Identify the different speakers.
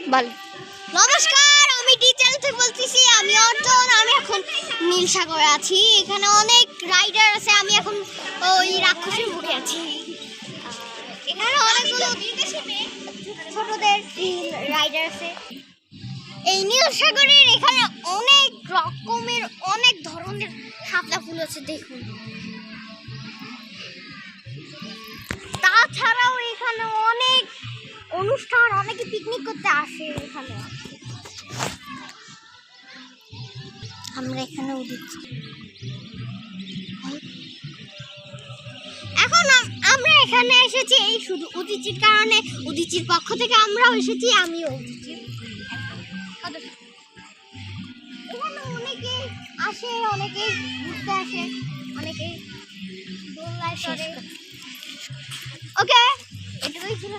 Speaker 1: বল। নমস্কার, আমি টিচার থেকে বলতেছি। আমি অর্থন। আমি এখন নীল সাগরে আছি। এখানে অনেক রাইডার আছে। আমি এখন ওই রাক্ষসের মুখে আছি। এখানে অনেকগুলো ছোটদের রাইডার আছে। এই নীল সাগরের এখানে অনেক রকমের অনেক ধরনের শাপলা ফুল আছে, দেখুন। তাছাড়াও এখানে অনেক অনুষ্ঠান, অনেকে পিকনিক করতে আসে এখানে। আমরা এখানে উঠেছি। এখন আমরা এখানে এসেছি এই শুধু উদিচির কারণে। উদিচির পক্ষ থেকে আমরাও এসেছি, আমিও উদিচি। এখানে অনেকে আসে, অনেকে ঘুরতে আসে, অনেকে দোলনায় চড়ে। ওকে, এটুকুই ছিল।